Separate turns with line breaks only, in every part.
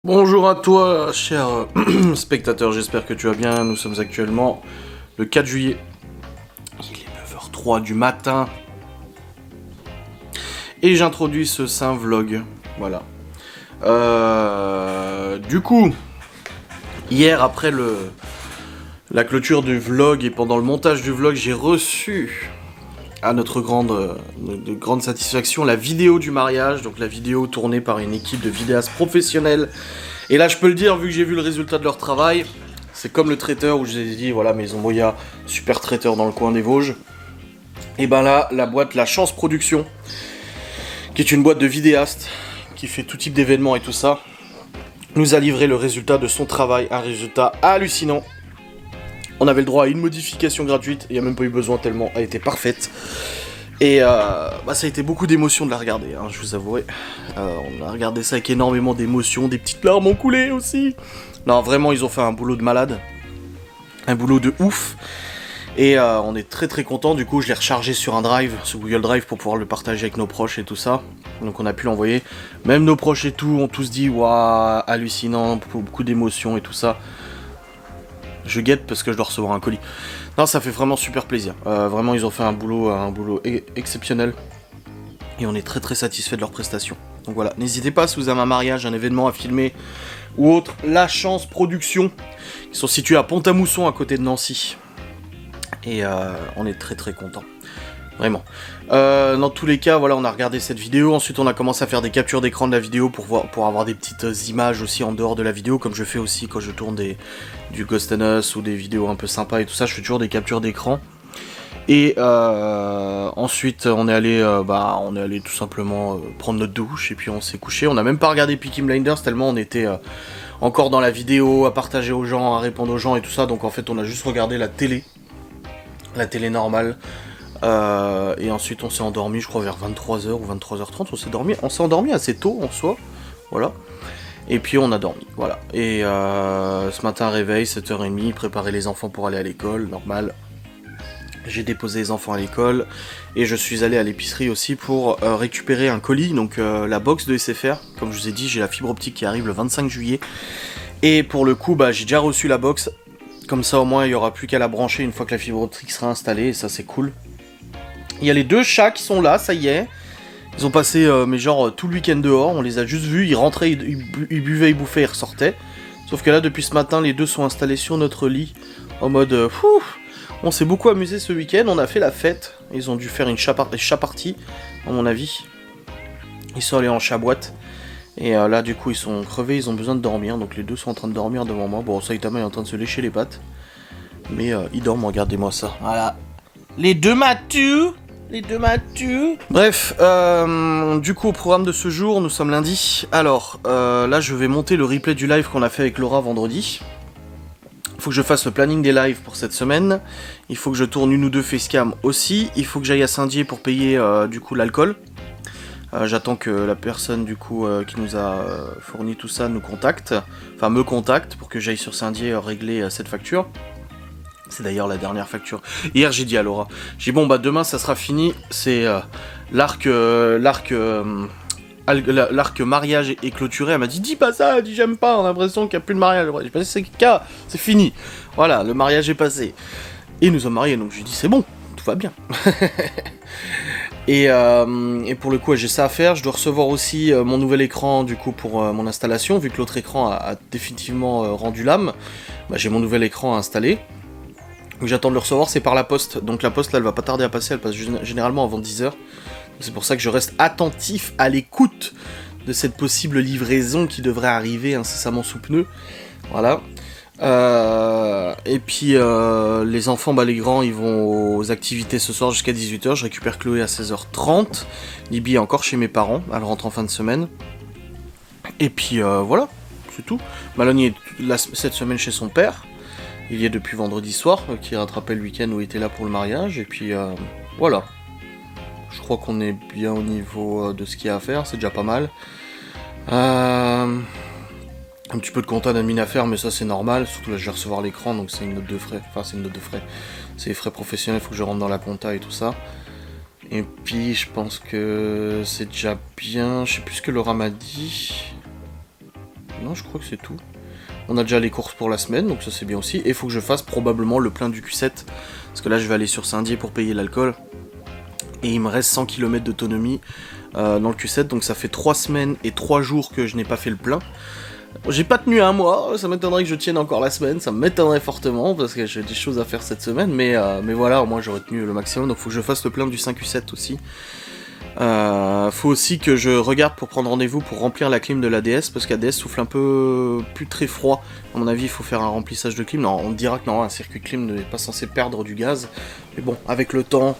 Bonjour à toi, cher spectateur, j'espère que tu vas bien. Nous sommes actuellement le 4 juillet. Il est 9h03 du matin. Et j'introduis ce saint vlog. Voilà. Du coup, hier, après la clôture du vlog et pendant le montage du vlog, j'ai reçu, à notre de grande satisfaction, la vidéo du mariage. Donc la vidéo tournée par une équipe de vidéastes professionnels. Et là, je peux le dire, vu que j'ai vu le résultat de leur travail, c'est comme le traiteur où je vous ai dit, voilà, Maison Moya, super traiteur dans le coin des Vosges. Et ben là, la boîte La Chance Production, qui est une boîte de vidéastes, qui fait tout type d'événements et tout ça, nous a livré le résultat de son travail, un résultat hallucinant. On avait le droit à une modification gratuite, il n'y a même pas eu besoin tellement elle était parfaite. Et ça a été beaucoup d'émotions de la regarder, hein, je vous avouerai. On a regardé ça avec énormément d'émotions, des petites larmes ont coulé aussi. Non, vraiment, ils ont fait un boulot de malade. Un boulot de ouf. Et on est très très content. Du coup, je l'ai rechargé sur un drive, sur Google Drive, pour pouvoir le partager avec nos proches et tout ça. Donc on a pu l'envoyer. Même nos proches et tout ont tous dit, waouh, hallucinant, beaucoup d'émotions et tout ça. Je guette parce que je dois recevoir un colis. Non, ça fait vraiment super plaisir. Vraiment, ils ont fait un boulot exceptionnel. Et on est très très satisfait de leurs prestations. Donc voilà, n'hésitez pas si vous avez un mariage, un événement à filmer ou autre. La Chance Production, ils sont situés à Pont-à-Mousson à côté de Nancy. Et on est très très content. Vraiment. Dans tous les cas, voilà, on a regardé cette vidéo. Ensuite, on a commencé à faire des captures d'écran de la vidéo pour avoir des petites images aussi en dehors de la vidéo, comme je fais aussi quand je tourne du Ghost and Us ou des vidéos un peu sympas et tout ça. Je fais toujours des captures d'écran. Et ensuite, on est allé tout simplement prendre notre douche et puis on s'est couché. On n'a même pas regardé Peaky Blinders tellement on était encore dans la vidéo, à partager aux gens, à répondre aux gens et tout ça. Donc en fait, on a juste regardé la télé normale. Et ensuite on s'est endormi, je crois vers 23h ou 23h30, on s'est endormi assez tôt en soi, voilà. Et puis on a dormi, voilà. Et ce matin réveil, 7h30, préparer les enfants pour aller à l'école, normal. J'ai déposé les enfants à l'école et je suis allé à l'épicerie aussi pour récupérer un colis, donc la box de SFR. Comme je vous ai dit, j'ai la fibre optique qui arrive le 25 juillet. Et pour le coup, j'ai déjà reçu la box. Comme ça au moins il n'y aura plus qu'à la brancher une fois que la fibre optique sera installée et ça c'est cool. Il y a les deux chats qui sont là, ça y est. Ils ont passé tout le week-end dehors, on les a juste vus, ils rentraient, ils buvaient, ils bouffaient, ils ressortaient. Sauf que là, depuis ce matin, les deux sont installés sur notre lit, en mode on s'est beaucoup amusé ce week-end, on a fait la fête. Ils ont dû faire une chat party, à mon avis. Ils sont allés en chat boîte. Et là, du coup, ils sont crevés, ils ont besoin de dormir. Donc les deux sont en train de dormir devant moi. Bon, Saitama est en train de se lécher les pattes. Mais ils dorment, regardez-moi ça. Voilà. Les deux matures. Bref, du coup au programme de ce jour, nous sommes lundi. Alors, là je vais monter le replay du live qu'on a fait avec Laura vendredi. Il faut que je fasse le planning des lives pour cette semaine. Il faut que je tourne une ou deux facecam aussi. Il faut que j'aille à Saint-Dié pour payer du coup l'alcool. J'attends que la personne du coup qui nous a fourni tout ça nous contacte. Enfin me contacte pour que j'aille sur Saint-Dié régler cette facture. C'est d'ailleurs la dernière facture. Hier j'ai dit à Laura, j'ai dit bon demain ça sera fini, c'est l'arc mariage est clôturé. Elle m'a dit dis pas ça, elle dit j'aime pas, on a l'impression qu'il n'y a plus de mariage. J'ai pas dit c'est fini. Voilà, le mariage est passé. Et nous sommes mariés, donc je lui dis c'est bon, tout va bien. Et pour le coup j'ai ça à faire, je dois recevoir aussi mon nouvel écran du coup pour mon installation, vu que l'autre écran a définitivement rendu l'âme, j'ai mon nouvel écran à installer. J'attends de le recevoir, c'est par la poste. Donc la poste là elle va pas tarder à passer, elle passe généralement avant 10h. C'est pour ça que je reste attentif à l'écoute de cette possible livraison qui devrait arriver incessamment sous pneu. Voilà. Et puis les enfants, les grands, ils vont aux activités ce soir jusqu'à 18h. Je récupère Chloé à 16h30. Libby est encore chez mes parents, elle rentre en fin de semaine. Et puis voilà, c'est tout. Maloney est cette semaine chez son père. Il y est depuis vendredi soir, qui rattrapait le week-end où il était là pour le mariage, et puis voilà. Je crois qu'on est bien au niveau de ce qu'il y a à faire, c'est déjà pas mal. Un petit peu de compta d'admin à faire, mais ça c'est normal, surtout là je vais recevoir l'écran, donc c'est une note de frais. Enfin c'est une note de frais, c'est les frais professionnels, il faut que je rentre dans la compta et tout ça. Et puis je pense que c'est déjà bien, je sais plus ce que Laura m'a dit. Non, je crois que c'est tout. On a déjà les courses pour la semaine, donc ça c'est bien aussi. Et il faut que je fasse probablement le plein du Q7. Parce que là, je vais aller sur Saint-Dié pour payer l'alcool. Et il me reste 100 km d'autonomie dans le Q7. Donc ça fait 3 semaines et 3 jours que je n'ai pas fait le plein. J'ai pas tenu un mois, ça m'étonnerait que je tienne encore la semaine, ça m'étonnerait fortement parce que j'ai des choses à faire cette semaine, mais voilà, au moins j'aurais tenu le maximum, donc faut que je fasse le plein du 5Q7 aussi. Faut aussi que je regarde pour prendre rendez-vous pour remplir la clim de l'ADS, parce qu'ADS souffle un peu plus très froid. À mon avis, il faut faire un remplissage de clim. Non, on dira que non, un circuit de clim n'est pas censé perdre du gaz, mais bon, avec le temps,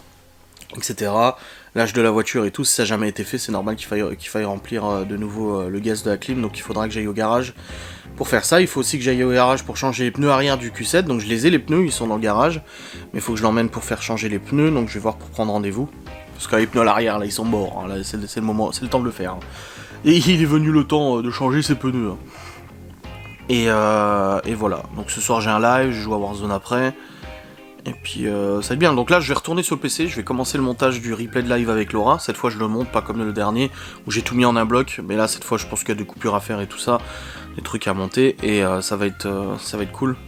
etc., l'âge de la voiture et tout, si ça n'a jamais été fait, c'est normal qu'il faille remplir de nouveau le gaz de la clim, donc il faudra que j'aille au garage pour faire ça. Il faut aussi que j'aille au garage pour changer les pneus arrière du Q7, donc je les ai les pneus, ils sont dans le garage, mais il faut que je l'emmène pour faire changer les pneus, donc je vais voir pour prendre rendez-vous. Parce que les pneus à l'arrière, là, ils sont morts, hein, là, c'est le moment, c'est le temps de le faire. Hein. Et il est venu le temps de changer ses pneus. Hein. Et voilà, donc ce soir j'ai un live, je joue à Warzone après. Et puis ça va être bien, donc là je vais retourner sur le PC, je vais commencer le montage du replay de live avec Laura, cette fois je le monte pas comme le dernier, où j'ai tout mis en un bloc, mais là cette fois je pense qu'il y a des coupures à faire et tout ça, des trucs à monter, et ça va être cool,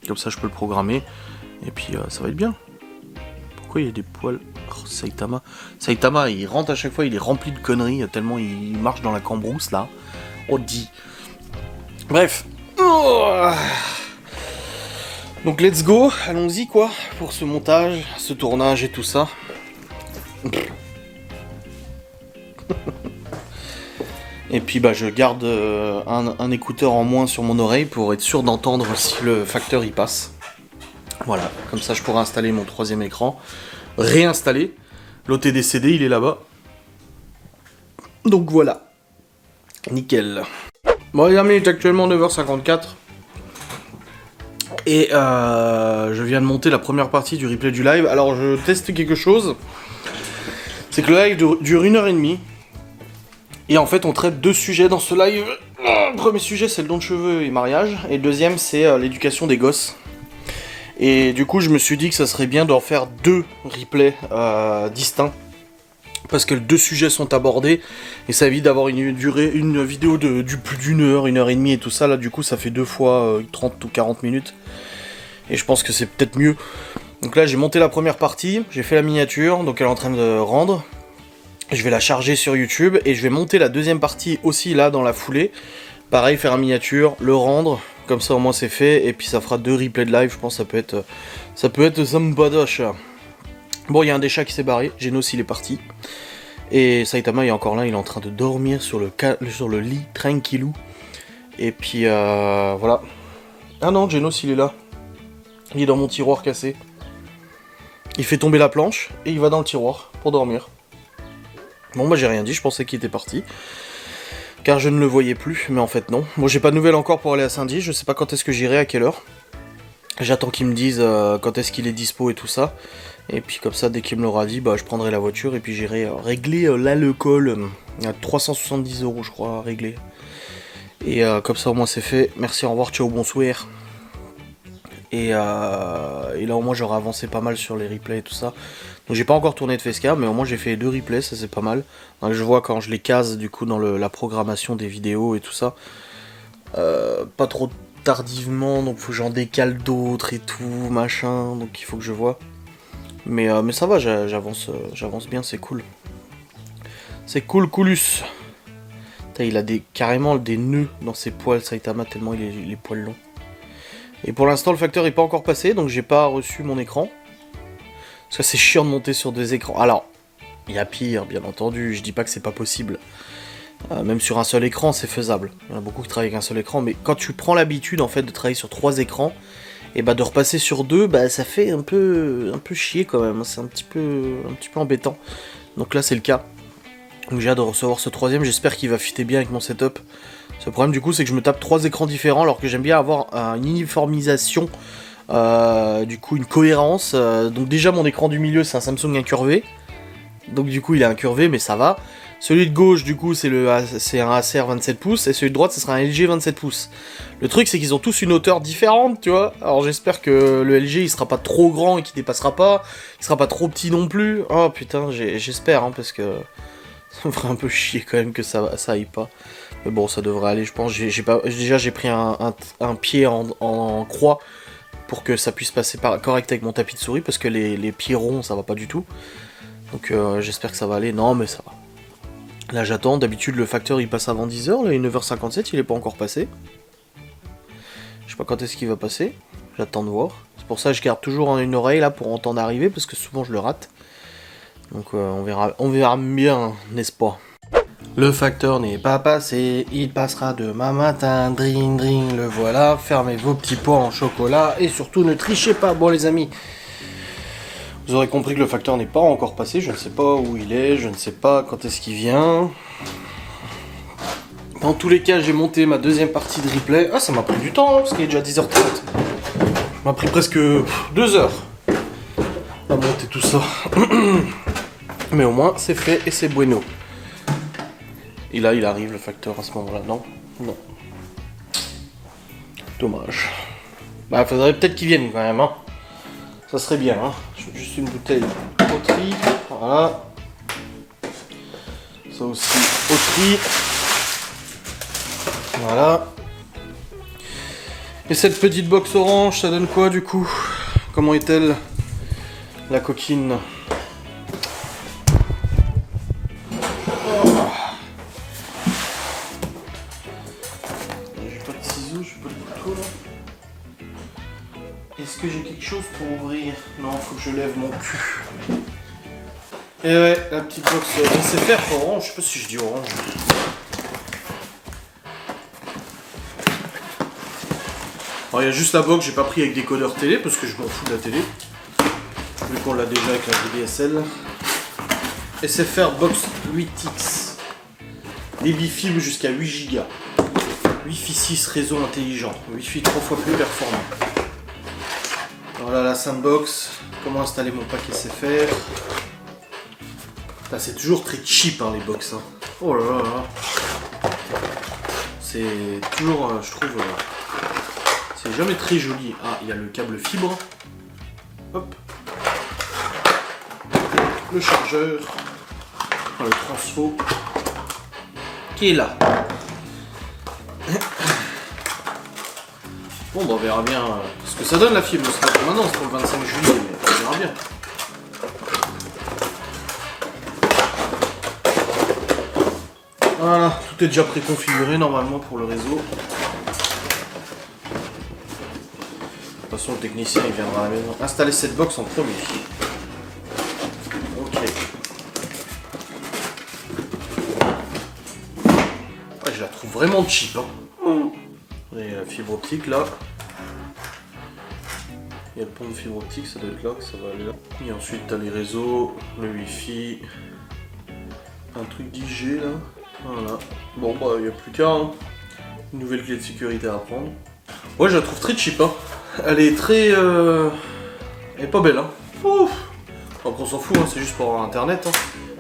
comme ça je peux le programmer, et puis ça va être bien. Pourquoi il y a des poils? Oh, Saitama il rentre à chaque fois, il est rempli de conneries, tellement il marche dans la cambrousse là, oh dit. Bref. Donc let's go, allons-y quoi, pour ce montage, ce tournage et tout ça. Et puis bah je garde un écouteur en moins sur mon oreille pour être sûr d'entendre si le facteur y passe. Voilà, comme ça je pourrai installer mon troisième écran, réinstaller. L'OTDCD il est là-bas. Donc voilà, nickel. Bon les amis, il est actuellement 9h54. Et je viens de monter la première partie du replay du live. Alors je teste quelque chose. C'est que le live dure 1h30. Et en fait on traite 2 sujets dans ce live. Le premier sujet c'est le don de cheveux et mariage. Et le deuxième c'est l'éducation des gosses. Et du coup je me suis dit que ça serait bien d'en faire 2 replays distincts. Parce que 2 sujets sont abordés. Et ça évite d'avoir une vidéo du plus d'une heure, 1h30 et tout ça. Là du coup ça fait 2 fois 30 ou 40 minutes. Et je pense que c'est peut-être mieux. Donc là j'ai monté la première partie, j'ai fait la miniature, donc elle est en train de rendre. Je vais la charger sur YouTube et je vais monter la deuxième partie aussi là dans la foulée. Pareil, faire la miniature, le rendre, comme ça au moins c'est fait. Et puis ça fera 2 replays de live, je pense que ça peut être Zambadosh. Bon, il y a un des chats qui s'est barré, Genos il est parti. Et Saitama est encore là, il est en train de dormir sur le lit, tranquillou. Et puis voilà. Ah non, Genos il est là. Il est dans mon tiroir cassé. Il fait tomber la planche et il va dans le tiroir pour dormir. Bon bah j'ai rien dit, je pensais qu'il était parti. Car je ne le voyais plus, mais en fait non. Bon j'ai pas de nouvelles encore pour aller à Saint-Dié, je sais pas quand est-ce que j'irai, à quelle heure. J'attends qu'il me dise quand est-ce qu'il est dispo et tout ça. Et puis comme ça, dès qu'il me l'aura dit, bah je prendrai la voiture et puis j'irai régler l'alcool. Il y a 370 € je crois à régler. Et comme ça au moins c'est fait. Merci, au revoir, ciao, bonsoir. Et là au moins j'aurai avancé pas mal sur les replays et tout ça. Donc j'ai pas encore tourné de facecam, mais au moins j'ai fait 2 replays, ça c'est pas mal. Donc je vois quand je les case du coup dans la programmation des vidéos et tout ça. Pas trop tardivement, donc faut que j'en décale d'autres et tout, machin, donc il faut que je vois. Mais ça va, j'avance bien, c'est cool. C'est cool, coolus. Il a carrément des nœuds dans ses poils, Saitama, tellement il est les poils longs. Et pour l'instant, le facteur n'est pas encore passé, donc j'ai pas reçu mon écran. Parce que c'est chiant de monter sur 2 écrans. Alors, il y a pire, bien entendu, je dis pas que c'est pas possible. Même sur un seul écran, c'est faisable. Il y en a beaucoup qui travaillent avec un seul écran, mais quand tu prends l'habitude en fait de travailler sur 3 écrans, et bah de repasser sur 2, bah ça fait un peu chier quand même. C'est un petit peu embêtant. Donc là, c'est le cas. Donc j'ai hâte de recevoir ce 3ème, j'espère qu'il va fitter bien avec mon setup. Ce problème du coup c'est que je me tape 3 écrans différents alors que j'aime bien avoir une uniformisation, du coup une cohérence. Donc déjà mon écran du milieu c'est un Samsung incurvé, donc du coup il est incurvé mais ça va. Celui de gauche du coup c'est un Acer 27 pouces et celui de droite ce sera un LG 27 pouces. Le truc c'est qu'ils ont tous une hauteur différente, tu vois. Alors j'espère que le LG il sera pas trop grand et qu'il dépassera pas, il sera pas trop petit non plus. Oh putain, j'espère hein, parce que ça me ferait un peu chier quand même que ça aille pas. Mais bon, ça devrait aller, je pense. Déjà, j'ai pris un pied en croix pour que ça puisse passer correct avec mon tapis de souris, parce que les pieds ronds, ça va pas du tout. Donc j'espère que ça va aller. Non, mais ça va. Là, j'attends. D'habitude, le facteur, il passe avant 10h. Là, il est 9h57, il est pas encore passé. Je sais pas quand est-ce qu'il va passer. J'attends de voir. C'est pour ça que je garde toujours une oreille là pour entendre arriver, parce que souvent je le rate. Donc on verra bien, n'est-ce pas? Le facteur n'est pas passé, il passera demain matin, dring dring, le voilà. Fermez vos petits pois en chocolat et surtout ne trichez pas. Bon les amis, vous aurez compris que le facteur n'est pas encore passé, je ne sais pas où il est, je ne sais pas quand est-ce qu'il vient. Dans tous les cas, j'ai monté ma deuxième partie de replay. Ah, ça m'a pris du temps, hein, parce qu'il est déjà 10h30. Ça m'a pris presque 2 heures à monter tout ça. Mais au moins, c'est fait et c'est bueno. Et là, il arrive, le facteur, à ce moment-là. Non. Dommage. Bah, faudrait peut-être qu'il vienne, quand même, hein. Ça serait bien, hein. Juste une bouteille poterie. Voilà. Ça aussi, poterie. Voilà. Et cette petite box orange, ça donne quoi du coup? Comment est-elle, la coquine? J'ai pas de ciseaux, j'ai pas de couteau là. Est-ce que j'ai quelque chose pour ouvrir? Non, faut que je lève mon cul. Et ouais, la petite box SFR orange, je sais pas si je dis orange. Alors il y a juste la box, j'ai pas pris avec décodeur télé parce que je m'en fous de la télé. Vu qu'on l'a déjà avec la VDSL. SFR Box 8X. Débit fibre jusqu'à 8 Go. Wi-Fi 6 réseau intelligent. Wi-Fi 3 fois plus performant. Voilà la sandbox. Comment installer mon pack SFR. C'est toujours très cheap hein, les box. Hein. Oh là là là. C'est toujours, je trouve... c'est jamais très joli. Ah, il y a le câble fibre. Hop. Le chargeur. Le transfo. Qui est là. Bon, bah, on verra bien ce que ça donne la fibre. C'est pas pour maintenant, c'est pour le 25 juillet, mais on verra bien. Voilà, tout est déjà préconfiguré normalement pour le réseau. De toute façon, le technicien il viendra à la maison installer cette box en premier. Ok. Ouais, je la trouve vraiment cheap. Hein. Et la fibre optique là. Il y a le pont de fibre optique, ça doit être là que ça va aller là. Et ensuite, tu as les réseaux, le Wi-Fi, un truc d'IG là. Voilà. Bon, bah, il n'y a plus qu'à. Hein. Une nouvelle clé de sécurité à prendre. Ouais, je la trouve très cheap. Hein. Elle est très. Elle est pas belle. Hein. Ouf. Donc on s'en fout, hein, c'est juste pour internet. Hein.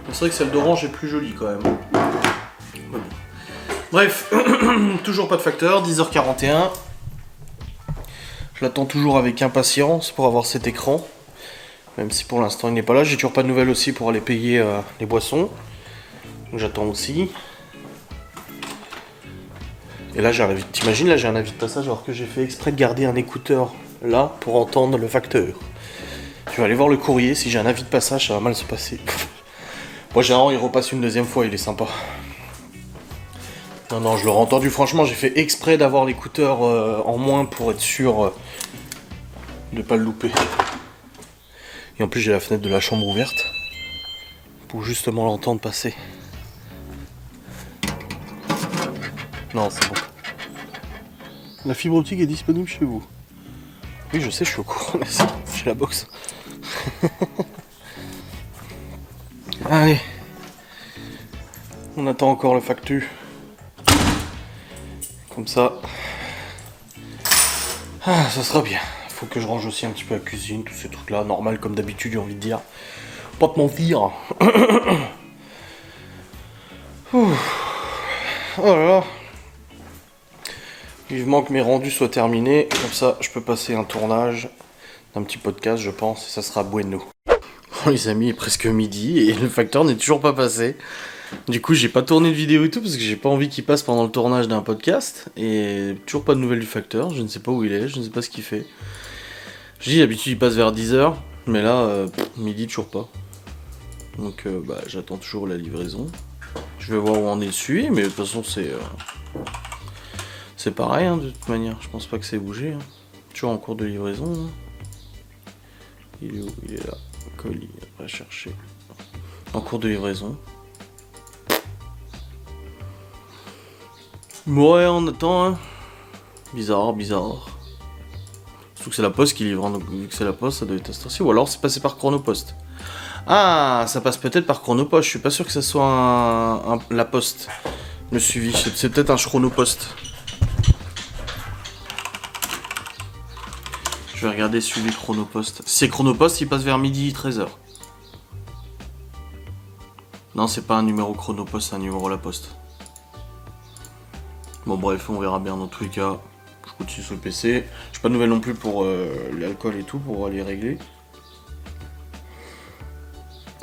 Mais c'est vrai que celle d'orange est plus jolie quand même. Mais bon. Bref, toujours pas de facteur, 10h41. Je l'attends toujours avec impatience pour avoir cet écran. Même si pour l'instant il n'est pas là. J'ai toujours pas de nouvelles aussi pour aller payer les boissons. Donc j'attends aussi. Et là, t'imagines, là j'ai un avis de passage alors que j'ai fait exprès de garder un écouteur là pour entendre le facteur. Je vais aller voir le courrier, si j'ai un avis de passage, ça va mal se passer. Moi, généralement, il repasse une deuxième fois, il est sympa. Non, je l'aurais entendu, franchement, j'ai fait exprès d'avoir l'écouteur en moins pour être sûr de pas le louper. Et en plus, j'ai la fenêtre de la chambre ouverte pour justement l'entendre passer. Non, c'est bon. La fibre optique est disponible chez vous. Oui, je sais, je suis au courant, merci. J'ai la box. Allez. On attend encore le facture. Comme ça. Ah, ça sera bien. Faut que je range aussi un petit peu la cuisine, tous ces trucs-là. Normal, comme d'habitude, j'ai envie de dire. Pas te mentir. Oh là là. Vivement que mes rendus soient terminés, comme ça je peux passer un tournage d'un petit podcast je pense, et ça sera bueno. Bon les amis, il est presque midi et le facteur n'est toujours pas passé. Du coup, j'ai pas tourné de vidéo et tout parce que j'ai pas envie qu'il passe pendant le tournage d'un podcast. Et toujours pas de nouvelles du facteur. Je ne sais pas où il est, je ne sais pas ce qu'il fait. Je dis d'habitude il passe vers 10h, mais là, midi toujours pas. Donc j'attends toujours la livraison. Je vais voir où on est dessus, mais de toute façon c'est pareil hein, de toute manière. Je pense pas que c'est bougé. Hein. Toujours en cours de livraison. Hein. Il est où? Il est là. Colis, on va chercher. En cours de livraison. Ouais, on attend. Hein. Bizarre. Surtout que c'est la poste qui livre. Hein, donc vu que c'est la poste, ça doit être à cette heure-ci. Ou alors c'est passé par Chronopost. Ah, ça passe peut-être par Chronopost. Je suis pas sûr que ça soit la poste. Le suivi. C'est peut-être un Chronopost. Je vais regarder suivi Chronopost. Si c'est Chronopost, il passe vers midi 13h. Non, c'est pas un numéro Chronopost, c'est un numéro La Poste. Bon bref, on verra bien dans tous les cas. Je continue sur le PC. J'ai pas de nouvelles non plus pour l'alcool et tout, pour aller régler.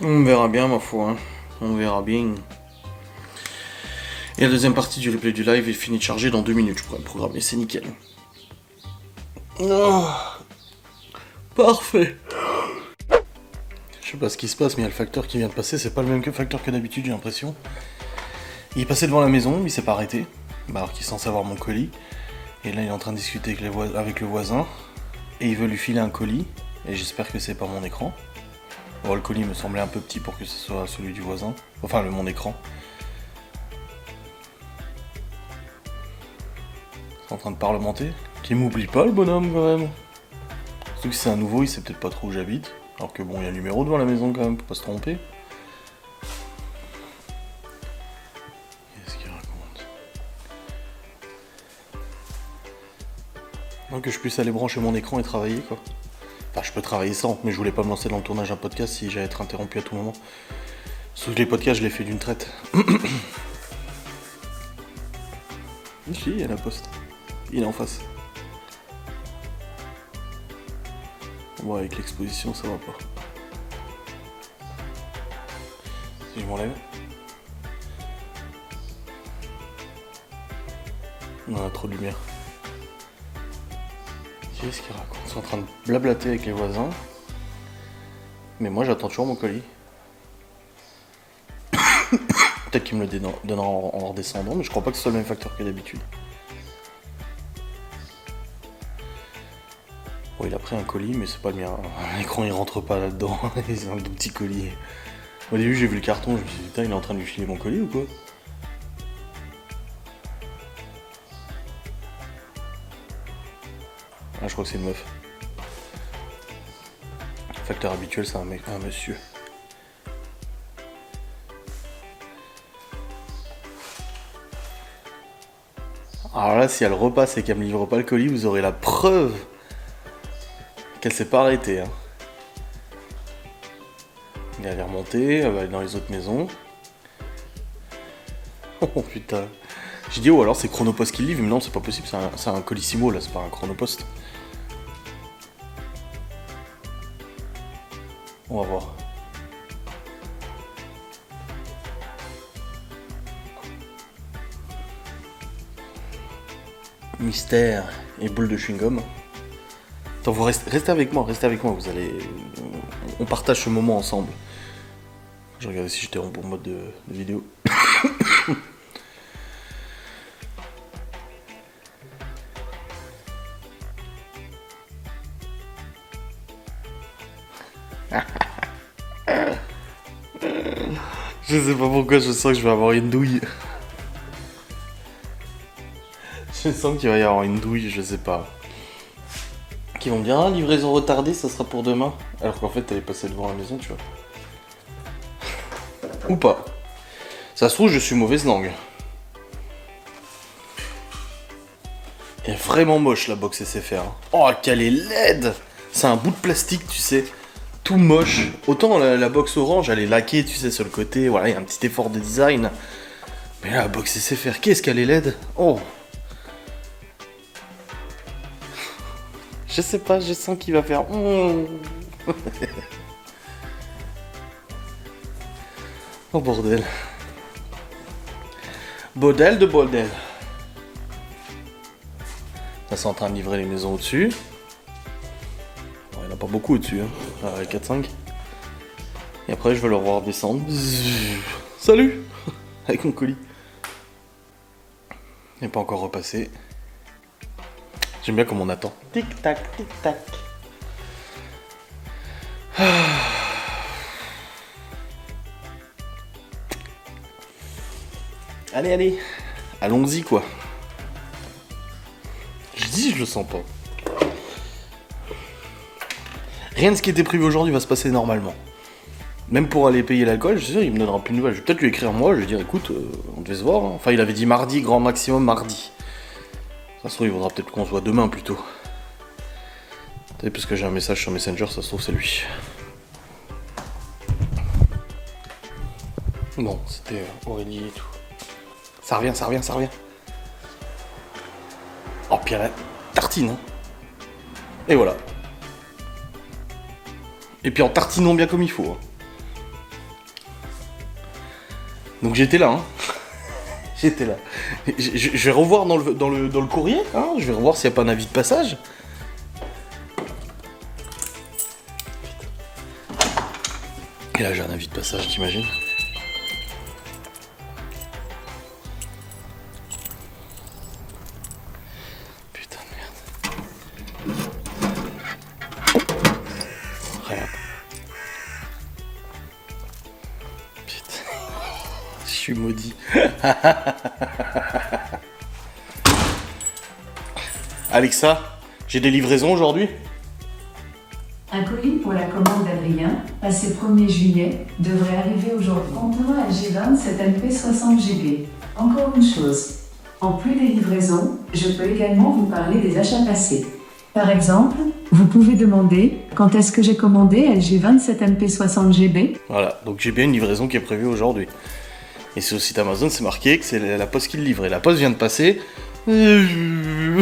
On verra bien ma foi, hein. On verra bien. Et la deuxième partie du replay du live est finie de charger dans 2 minutes, je pourrais le programmer, c'est nickel. Oh. Parfait. Je sais pas ce qui se passe, mais il y a le facteur qui vient de passer, c'est pas le même facteur que d'habitude, j'ai l'impression. Il est passé devant la maison, il s'est pas arrêté, alors qu'il est censé avoir mon colis. Et là il est en train de discuter avec le voisin, et il veut lui filer un colis, et j'espère que c'est pas mon écran. Bon, le colis me semblait un peu petit pour que ce soit celui du voisin, enfin mon écran. C'est en train de parlementer, qu'il m'oublie pas le bonhomme quand même. Surtout que c'est un nouveau, il sait peut-être pas trop où j'habite. Alors que bon, il y a un numéro devant la maison quand même, pour pas se tromper. Qu'est-ce qu'il raconte? Non, que je puisse aller brancher mon écran et travailler quoi. Enfin, je peux travailler sans, mais je voulais pas me lancer dans le tournage d'un podcast si j'allais être interrompu à tout moment. Sauf que les podcasts, je les fais d'une traite. Si, il y a la poste. Il est en face. Bon, avec l'exposition, ça va pas. Si je m'enlève. On a trop de lumière. Qu'est-ce qu'il raconte? Ils sont en train de blablater avec les voisins. Mais moi, j'attends toujours mon colis. Peut-être qu'il me le donnera en redescendant, mais je crois pas que ce soit le même facteur que d'habitude. Bon, il a pris un colis, mais c'est pas le mien. L'écran il rentre pas là-dedans. C'est un tout petit colis. Au début, j'ai vu le carton, je me suis dit, putain, il est en train de lui filer mon colis ou quoi? Ah, je crois que c'est une meuf. Le facteur habituel, c'est un monsieur. Alors là, si elle repasse et qu'elle me livre pas le colis, vous aurez la preuve qu'elle s'est pas arrêtée. Hein. Elle est remontée, elle va aller dans les autres maisons. Oh putain. J'ai dit, oh alors c'est Chronopost qui livre, mais non, c'est pas possible, c'est un Colissimo là, c'est pas un Chronopost. On va voir. Mystère et boule de chewing-gum. Attends, vous restez avec moi, vous allez... On partage ce moment ensemble. Je regardais si j'étais en bon mode de vidéo. Je sais pas pourquoi je sens que je vais avoir une douille. Je sens qu'il va y avoir une douille, je sais pas. Qui vont me dire, ah, livraison retardée, ça sera pour demain. Alors qu'en fait, elle est passée devant la maison, tu vois. Ou pas. Ça se trouve, je suis mauvaise langue. Elle est vraiment moche, la box SFR. Oh, qu'elle est laide. C'est un bout de plastique, tu sais. Tout moche. Autant la box orange, elle est laquée, tu sais, sur le côté. Voilà, il y a un petit effort de design. Mais là, la box SFR, qu'est-ce qu'elle est laide. Oh. Je sais pas, je sens qu'il va faire... Oh bordel. Bordel de bordel. Là, c'est en train de livrer les maisons au-dessus. Bon, il n'y en a pas beaucoup au-dessus, hein. 4-5. Et après, je vais le revoir descendre. Salut. Avec mon colis. Il n'est pas encore repassé. J'aime bien comme on attend. Tic-tac, tic-tac. Allez, allez. Allons-y, quoi. Je dis, je le sens pas. Rien de ce qui était prévu aujourd'hui va se passer normalement. Même pour aller payer l'alcool, je suis sûr, il me donnera plus de nouvelles. Je vais peut-être lui écrire moi, je vais dire, écoute, on devait se voir. Hein. Enfin, il avait dit mardi, grand maximum mardi. Ça se trouve, il faudra peut-être qu'on se voit demain plutôt. Peut-être parce que j'ai un message sur Messenger, ça se trouve, c'est lui. Bon, c'était Aurélie et tout. Ça revient, ça revient, ça revient. Oh, puis la tartine, hein. Et voilà. Et puis en tartinant bien comme il faut. Hein. Donc j'étais là, hein. J'étais là. Je vais revoir dans le courrier, hein. Je vais revoir s'il n'y a pas un avis de passage. Et là j'ai un avis de passage, t'imagines? Putain de merde. Regarde. Putain. Je suis maudit. Alexa, j'ai des livraisons aujourd'hui?
Un colis pour la commande d'Adrien, passé 1er juillet, devrait arriver aujourd'hui. Contenant LG27 MP 60 GB. Encore une chose. En plus des livraisons, je peux également vous parler des achats passés. Par exemple, vous pouvez demander quand est-ce que j'ai commandé LG27 MP 60 GB.
Voilà, donc j'ai bien une livraison qui est prévue aujourd'hui. Et sur le site Amazon, c'est marqué que c'est la poste qui le livrait. La poste vient de passer. Je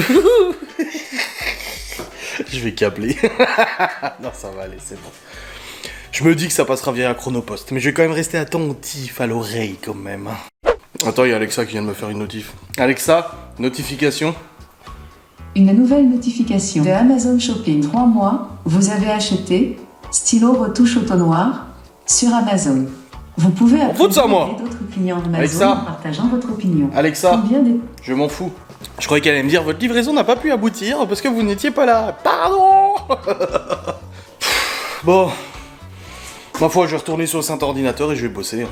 vais câbler. Non, ça va aller, c'est bon. Je me dis que ça passera via un chronopost, mais je vais quand même rester attentif à l'oreille quand même. Attends, il y a Alexa qui vient de me faire une notif. Alexa, notification.
Une nouvelle notification de Amazon Shopping 3 mois. Vous avez acheté stylo retouche auto noir sur Amazon. Vous pouvez appeler d'autres clients Amazon
Alexa,
en partageant votre opinion.
Alexa, je m'en fous. Je croyais qu'elle allait me dire votre livraison n'a pas pu aboutir parce que vous n'étiez pas là. Pardon. Bon, ma foi, je vais retourner sur le saint ordinateur et je vais bosser.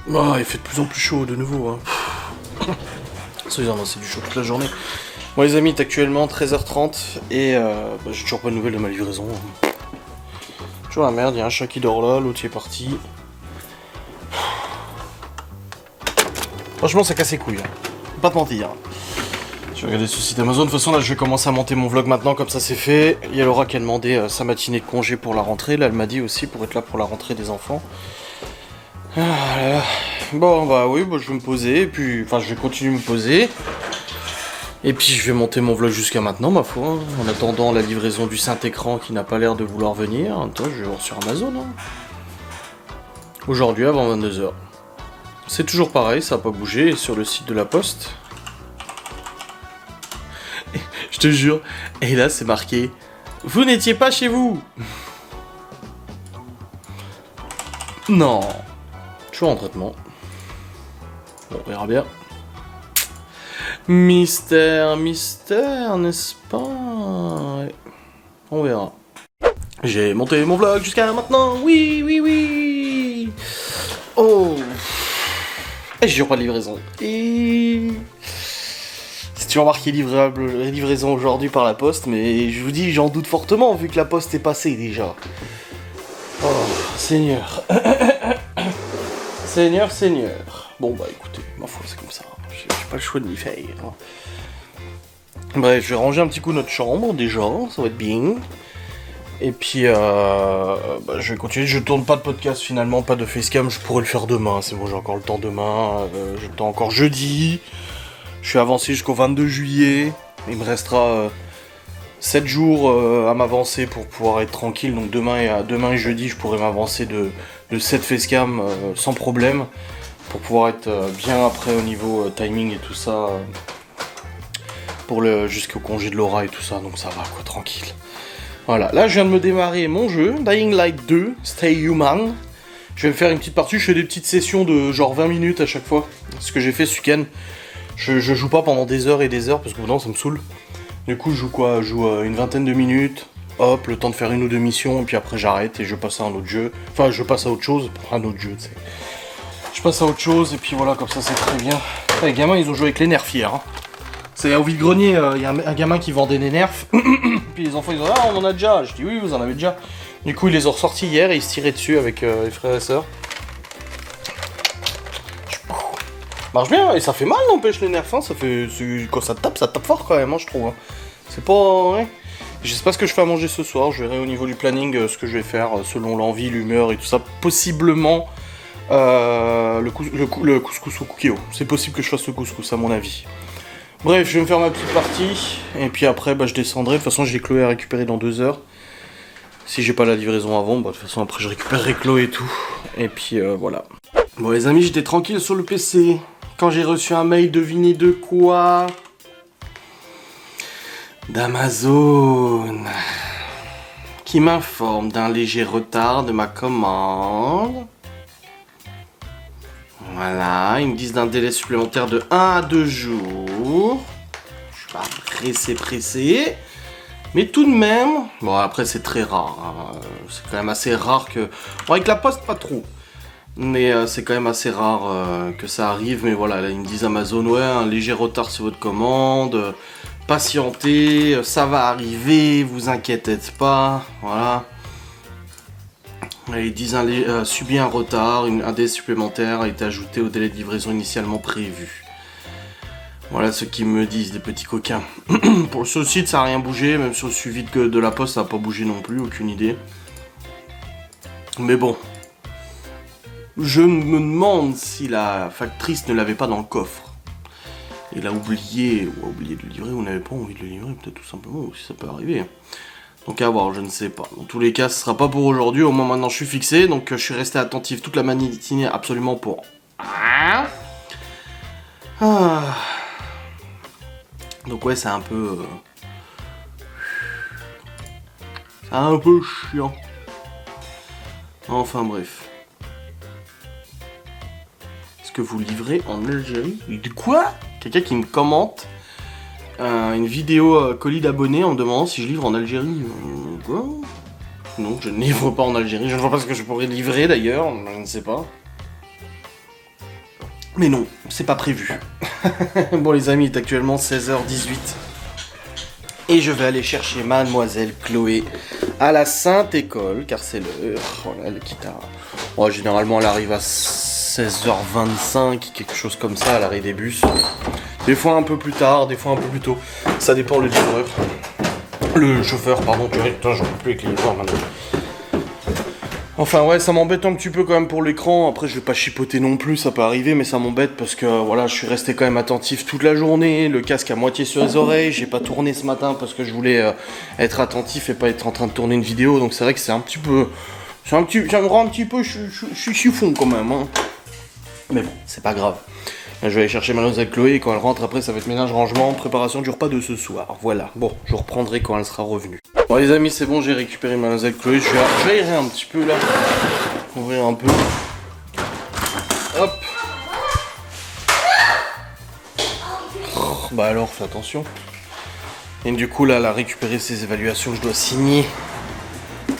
Oh, il fait de plus en plus chaud de nouveau. Hein. C'est du chaud toute la journée. Bon les amis, il est actuellement 13h30 et j'ai toujours pas de nouvelles de ma livraison. Toujours la merde, il y a un chat qui dort là, l'autre il est parti. Franchement, ça casse les couilles. Hein. Pas te mentir. Je vais regarder ce site Amazon. De toute façon, là, je vais commencer à monter mon vlog maintenant, comme ça c'est fait. Il y a Laura qui a demandé sa matinée de congé pour la rentrée. Là, elle m'a dit aussi pour être là pour la rentrée des enfants. Ah, là, là. Bon, bah oui, bah, je vais me poser. Et puis, enfin, je vais continuer de me poser. Et puis, je vais monter mon vlog jusqu'à maintenant, ma foi. Hein. En attendant la livraison du Saint-Écran qui n'a pas l'air de vouloir venir. Attends, je vais voir sur Amazon. Hein. Aujourd'hui, avant 22h. C'est toujours pareil, ça n'a pas bougé sur le site de la Poste. Je te jure. Et là, c'est marqué « Vous n'étiez pas chez vous !» Non. Toujours en traitement. Bon, on verra bien. Mystère, mystère, n'est-ce pas? Ouais. On verra. J'ai monté mon vlog jusqu'à maintenant. Oui, oui, oui. Oh. Et j'ai toujours pas de livraison. Et... c'est toujours marqué livraison aujourd'hui par la poste, mais je vous dis, j'en doute fortement vu que la poste est passée déjà. Oh, Seigneur. Seigneur, Seigneur. Bon bah écoutez, ma foi c'est comme ça. J'ai pas le choix de m'y faire. Bref, je vais ranger un petit coup notre chambre déjà, ça va être bien. Et puis, bah, je vais continuer. Je tourne pas de podcast finalement, pas de facecam. Je pourrais le faire demain. C'est bon, j'ai encore le temps demain. J'ai le temps encore jeudi. Je suis avancé jusqu'au 22 juillet. Il me restera 7 jours à m'avancer pour pouvoir être tranquille. Donc demain et jeudi, je pourrais m'avancer de 7 facecam sans problème. pour pouvoir être bien après au niveau timing et tout ça. Pour jusqu'au congé de Laura et tout ça, donc ça va quoi, tranquille. Voilà, là je viens de me démarrer mon jeu, Dying Light 2, Stay Human. Je vais me faire une petite partie, je fais des petites sessions de genre 20 minutes à chaque fois. Ce que j'ai fait ce week-end. Je joue pas pendant des heures et des heures, parce que non, ça me saoule. Du coup, je joue quoi? Je joue une vingtaine de minutes, hop, le temps de faire une ou deux missions, et puis après j'arrête et je passe à un autre jeu. Enfin, je passe à autre chose, un autre jeu, tu sais. Je passe à autre chose, et puis voilà, comme ça c'est très bien. Les gamins, ils ont joué avec les nerfs hier, hein. C'est au vide-grenier, il y a un gamin qui vendait des nerfs, puis les enfants ils ont dit ah on en a déjà, je dis oui vous en avez déjà. Du coup ils les ont ressortis hier et ils se tiraient dessus avec les frères et sœurs. Marche bien et ça fait mal n'empêche les nerfs, hein. Ça fait, quand ça tape fort quand même hein, je trouve. Hein. C'est pas... Ouais. Je sais pas ce que je fais à manger ce soir, je verrai au niveau du planning ce que je vais faire selon l'envie, l'humeur et tout ça. Possiblement le couscous au cookie. C'est possible que je fasse le couscous à mon avis. Bref, je vais me faire ma petite partie, et puis après, je descendrai. De toute façon, j'ai Chloé à récupérer dans 2 heures. Si j'ai pas la livraison avant, de toute façon, après, je récupérerai Chloé et tout. Et puis, voilà. Bon, les amis, j'étais tranquille sur le PC. Quand j'ai reçu un mail, devinez de quoi? D'Amazon. Qui m'informe d'un léger retard de ma commande. Voilà, ils me disent d'un délai supplémentaire de 1 à 2 jours. Je suis pas pressé. Mais tout de même, bon après c'est très rare. Hein. C'est quand même assez rare que... Bon avec la poste pas trop. Mais c'est quand même assez rare que ça arrive. Mais voilà, là ils me disent Amazon, ouais, un léger retard sur votre commande. Patientez, ça va arriver, vous inquiétez pas. Voilà. Ils disent subi un retard, un délai supplémentaire a été ajouté au délai de livraison initialement prévu. Voilà ce qu'ils me disent, les petits coquins. Sur le site, ça n'a rien bougé, même sur le suivi de la poste, ça n'a pas bougé non plus, aucune idée. Mais bon. Je me demande si la factrice ne l'avait pas dans le coffre. Il a oublié, ou a oublié de le livrer, ou n'avait pas envie de le livrer, peut-être tout simplement, ou si ça peut arriver. Donc à voir, je ne sais pas. Dans tous les cas, ce sera pas pour aujourd'hui. Au moins maintenant, je suis fixé. Donc je suis resté attentif toute la matinée absolument pour... Ah. Donc ouais, c'est un peu... C'est un peu chiant. Enfin bref. Est-ce que vous livrez en Algérie? De quoi? Quelqu'un qui me commente une vidéo colis d'abonnés en me demandant si je livre en Algérie. Quoi? Non, je ne livre pas en Algérie. Je ne vois pas ce que je pourrais livrer d'ailleurs. Je ne sais pas. Mais non, c'est pas prévu. Bon les amis, il est actuellement 16h18. Et je vais aller chercher mademoiselle Chloé à la Sainte École, car c'est l'heure. Voilà, elle quitte à... Oh, généralement elle arrive à 16h25, quelque chose comme ça à l'arrêt des bus. Des fois un peu plus tard, des fois un peu plus tôt. Ça dépend le livreur. Le chauffeur, pardon. Putain, j'en peux plus avec les livreurs maintenant. Enfin ouais, ça m'embête un petit peu quand même pour l'écran. Après, je vais pas chipoter non plus, ça peut arriver, mais ça m'embête parce que voilà, je suis resté quand même attentif toute la journée. Le casque à moitié sur les oreilles. J'ai pas tourné ce matin parce que je voulais être attentif et pas être en train de tourner une vidéo. Donc c'est vrai que c'est un petit peu... Ça me rend un petit peu... Je suis chiffon quand même. Hein. Mais bon, c'est pas grave. Je vais aller chercher mademoiselle Chloé et quand elle rentre après ça va être ménage, rangement, préparation du repas de ce soir. Voilà, bon, je reprendrai quand elle sera revenue. Bon les amis, c'est bon, j'ai récupéré mademoiselle Chloé. Je vais aérer un petit peu là. Ouvrir un peu. Hop. Oh, bah alors, fais attention. Et du coup là, elle a récupéré ses évaluations, je dois signer.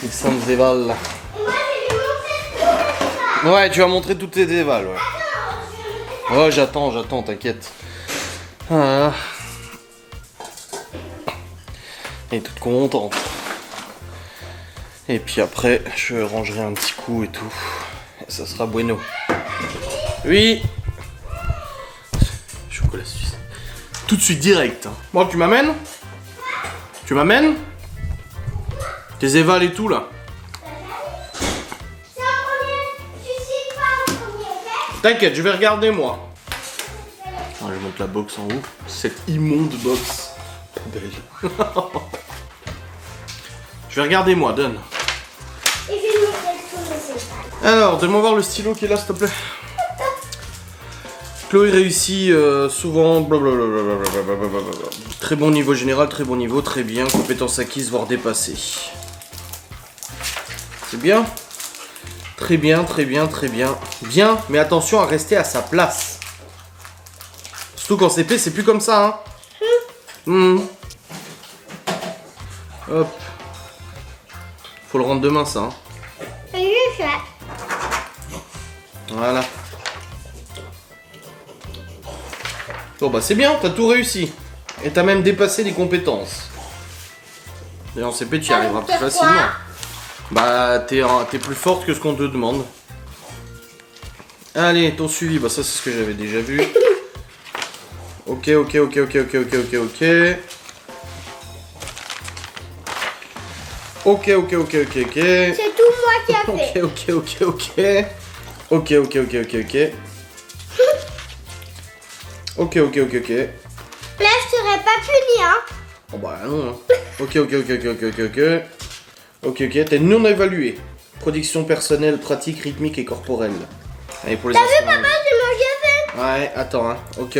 Les saintes évals là. Ouais, tu vas montrer toutes tes évals, ouais. Oh, j'attends, t'inquiète. Ah. Elle est toute contente. Et puis après, je rangerai un petit coup et tout. Et ça sera bueno. Oui. Chocolat suisse. Tout de suite, direct. Bon, tu m'amènes? Tu m'amènes? Tes évals et tout, là. T'inquiète, je vais regarder moi. Ah, je monte la box en haut. Cette immonde box. Belle. Je vais regarder moi, donne. Alors, donne-moi voir le stylo qui est là, s'il te plaît. Chloé réussit souvent. Blablabla. Très bon niveau général, très bon niveau, très bien. Compétences acquises, voire dépassées. C'est bien. Très bien, très bien, très bien. Bien, mais attention à rester à sa place. Surtout qu'en CP, c'est plus comme ça, hein. Hop. Faut le rendre demain, ça. Hein. Voilà. Bon bah c'est bien, t'as tout réussi. Et t'as même dépassé les compétences. Et en CP, tu y arriveras plus facilement. Bah t'es plus forte que ce qu'on te demande. Allez, ton suivi, bah ça c'est ce que j'avais déjà vu. Ok. Ok.
C'est tout moi qui a fait.
Ok. Ok.
Là, je serais pas puni, hein.
Oh bah non. Hein. Ok. Ok, t'es non évalué. Production personnelle, pratique, rythmique et corporelle. Allez, pour les
T'as vu, papa, j'ai mangé.
Ouais, attends, hein. Ok.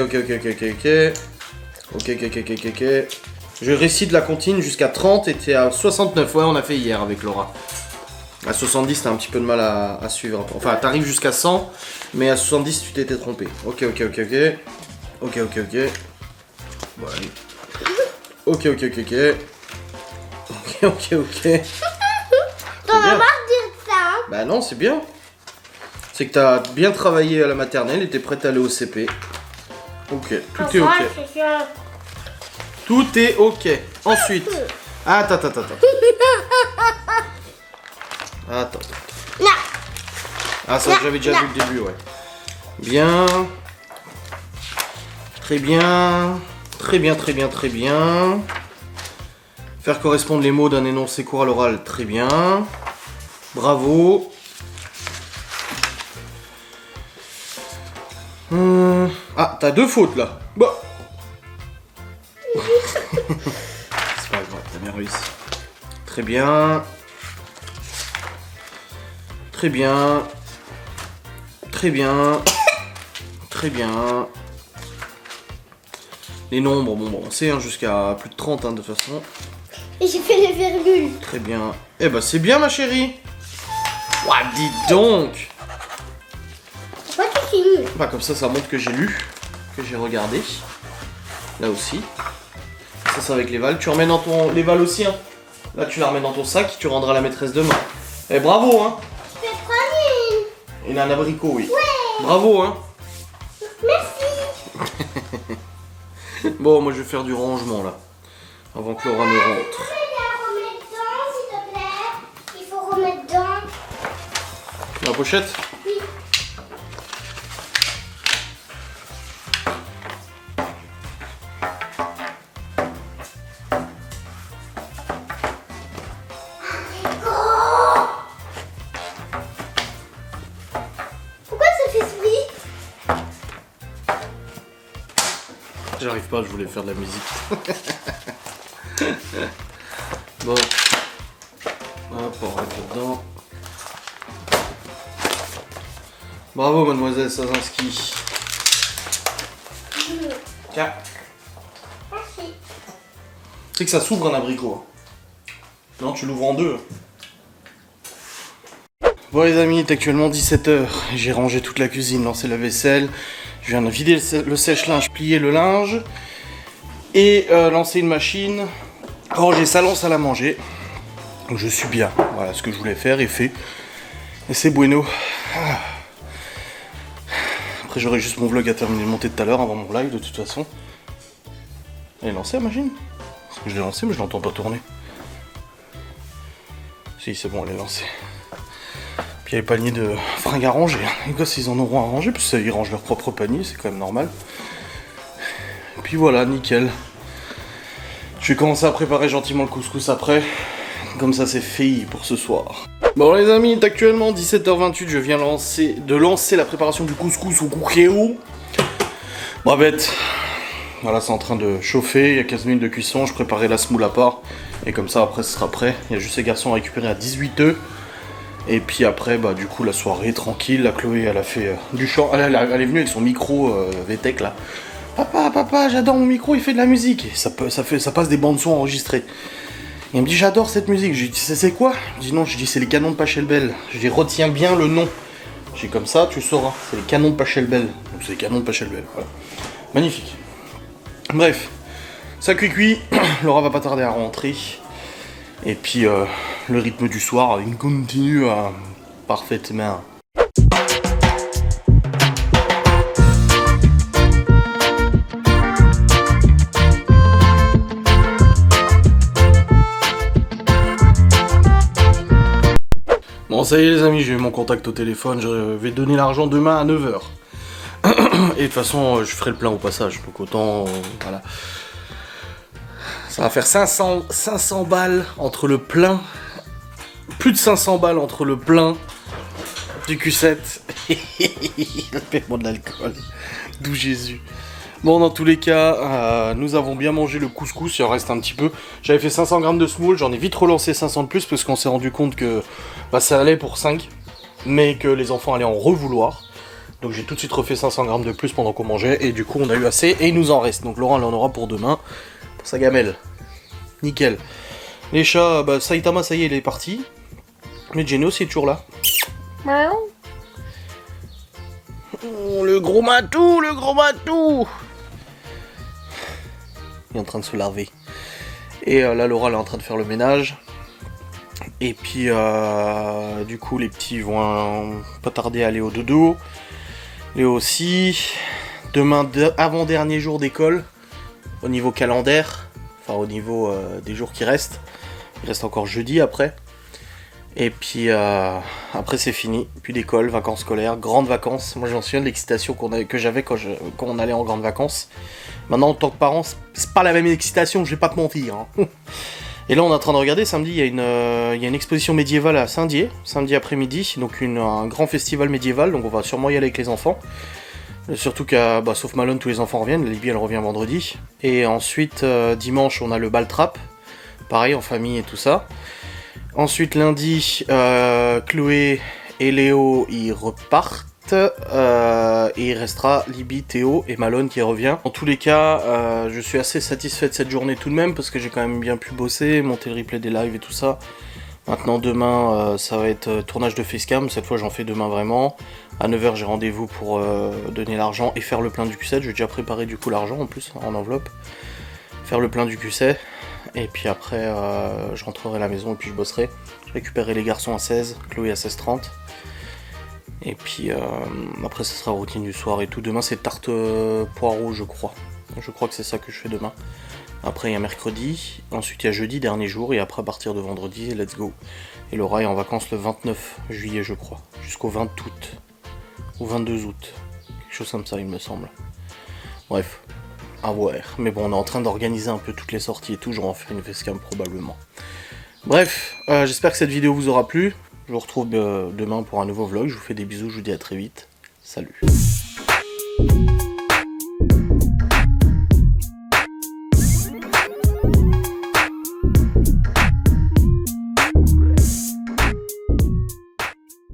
Je récite la comptine jusqu'à 30 et t'es à 69. Ouais, on a fait hier avec Laura. À 70, t'as un petit peu de mal à suivre. Enfin, t'arrives jusqu'à 100, mais à 70, tu t'étais trompé. Ok. Bon, allez. Ok.
T'en as marre de dire ça, hein.
Bah non, c'est bien. C'est que t'as bien travaillé à la maternelle et t'es prête à aller au CP. Ok, tout est ok. Tout est ok. Ensuite. Attends.
Non.
Ah, ça j'avais déjà vu le début, ouais. Bien. Très bien. Faire correspondre les mots d'un énoncé court à l'oral, très bien. Bravo. Ah, t'as 2 fautes là. Bah. C'est pas grave, t'as bien réussi. Très bien. Les nombres, bon, on sait, hein, jusqu'à plus de 30, hein, de toute façon.
Et j'ai fait les virgules.
Très bien. Eh ben, c'est bien, ma chérie. Ouah, dis donc.
Pourquoi tu finis?
Bah, comme ça montre que j'ai lu, que j'ai regardé. Là aussi. Ça, c'est avec les vals. Tu remets dans ton... Les vals aussi, hein. Là, tu la remets dans ton sac, tu rendras la maîtresse demain. Eh, bravo, hein.
Je fais prendre une.
Il a un abricot, oui.
Ouais.
Bravo, hein.
Merci.
Bon, moi, je vais faire du rangement, là. Avant que Laura ne rentre.
Tu peux la remettre dedans, s'il te plaît? Il faut remettre dedans.
La pochette?
Oui. Pourquoi ça fait ce bruit?
J'arrive pas, je voulais faire de la musique. Bon. Hop, on rentre dedans. Bravo, mademoiselle Sazinski. Tiens.
Merci.
Tu sais que ça s'ouvre un abricot. Non, tu l'ouvres en deux. Bon les amis, il est actuellement 17h. J'ai rangé toute la cuisine, lancé la vaisselle. Je viens de vider le sèche-linge, plier le linge. Et lancer une machine. Ranger salon, salle à manger. Donc je suis bien. Voilà, ce que je voulais faire est fait. Et c'est bueno. Après j'aurai juste mon vlog à terminer de monter tout à l'heure avant mon live de toute façon. Elle est lancée la machine? Parce que je l'ai lancée mais je l'entends pas tourner. Si c'est bon, elle est lancée. Puis il y a les paniers de fringues à ranger. Les gosses ils en auront à ranger, parce qu'ils rangent leur propre panier, c'est quand même normal. Et puis voilà, nickel. Je vais commencer à préparer gentiment le couscous après. Comme ça c'est fait pour ce soir. Bon les amis, il est actuellement 17h28, je viens de lancer la préparation du couscous au cookéo. Bravette. Voilà, c'est en train de chauffer, il y a 15 minutes de cuisson, je préparais la semoule à part. Et comme ça après ce sera prêt. Il y a juste les garçons à récupérer à 18h. Et puis après, bah du coup, la soirée tranquille. La Chloé, elle a fait du chant. Elle est venue avec son micro VTech là. Papa, j'adore mon micro, il fait de la musique. Et ça passe des bandes son enregistrées. Il me dit j'adore cette musique. Je lui dis c'est quoi? Je dis non, je dis c'est les canons de Pachelbel. Je dis retiens bien le nom. Je dis comme ça tu sauras. C'est les canons de Pachelbel. Donc c'est les canons de Pachelbel. Voilà. Magnifique. Bref, ça cuit. Laura va pas tarder à rentrer. Et puis le rythme du soir, il continue parfaitement. Bon ça y est les amis, j'ai eu mon contact au téléphone, je vais donner l'argent demain à 9h. Et de toute façon je ferai le plein au passage, donc autant voilà. Ça va faire 500 balles entre le plein, plus de 500 balles entre le plein du Q7 et le paiement de l'alcool, d'où Jésus. Bon, dans tous les cas, nous avons bien mangé le couscous, il en reste un petit peu. J'avais fait 500 grammes de semoule, j'en ai vite relancé 500 de plus parce qu'on s'est rendu compte que bah, ça allait pour 5, mais que les enfants allaient en revouloir. Donc j'ai tout de suite refait 500 grammes de plus pendant qu'on mangeait, et du coup on a eu assez, et il nous en reste. Donc Laurent, elle en aura pour demain, pour sa gamelle. Nickel. Les chats, bah Saitama, ça y est, il est parti. Mais Geno, c'est toujours là. Oh, le gros matou, le gros matou. Il est en train de se laver. Et là, Laura, elle est en train de faire le ménage. Et puis, du coup, les petits vont pas tarder à aller au dodo. Léo aussi. Demain, avant-dernier jour d'école, au niveau calendaire. Enfin, au niveau des jours qui restent. Il reste encore jeudi après. Et puis après c'est fini, plus d'école, vacances scolaires, grandes vacances. Moi j'en souviens de l'excitation que j'avais quand on allait en grandes vacances. Maintenant en tant que parent, c'est pas la même excitation, je vais pas te mentir. Hein. Et là on est en train de regarder, samedi il y a une exposition médiévale à Saint-Dié, samedi après-midi, donc un grand festival médiéval, donc on va sûrement y aller avec les enfants. Surtout qu'à, sauf Malone, tous les enfants reviennent, Libby elle revient vendredi. Et ensuite dimanche on a le bal trap, pareil en famille et tout ça. Ensuite lundi, Chloé et Léo ils repartent, et il restera Libby, Théo et Malone qui revient. En tous les cas, je suis assez satisfait de cette journée tout de même parce que j'ai quand même bien pu bosser, monter le replay des lives et tout ça. Maintenant demain, ça va être tournage de facecam, cette fois j'en fais demain vraiment. À 9h j'ai rendez-vous pour donner l'argent et faire le plein du Q7, j'ai déjà préparé du coup l'argent en plus, en enveloppe. Faire le plein du Q7. Et puis après, je rentrerai à la maison et puis je bosserai. Je récupérerai les garçons à 16, Chloé à 16h30. Et puis après, ça sera routine du soir et tout. Demain, c'est tarte poireau, je crois. Je crois que c'est ça que je fais demain. Après, il y a mercredi. Ensuite, il y a jeudi, dernier jour. Et après, à partir de vendredi, let's go. Et Laura est en vacances le 29 juillet, je crois. Jusqu'au 20 août. Ou 22 août. Quelque chose comme ça, il me semble. Bref. À voir. Mais bon, on est en train d'organiser un peu toutes les sorties et tout, j'en ferai une facecam probablement. Bref, j'espère que cette vidéo vous aura plu. Je vous retrouve demain pour un nouveau vlog, je vous fais des bisous, je vous dis à très vite. Salut.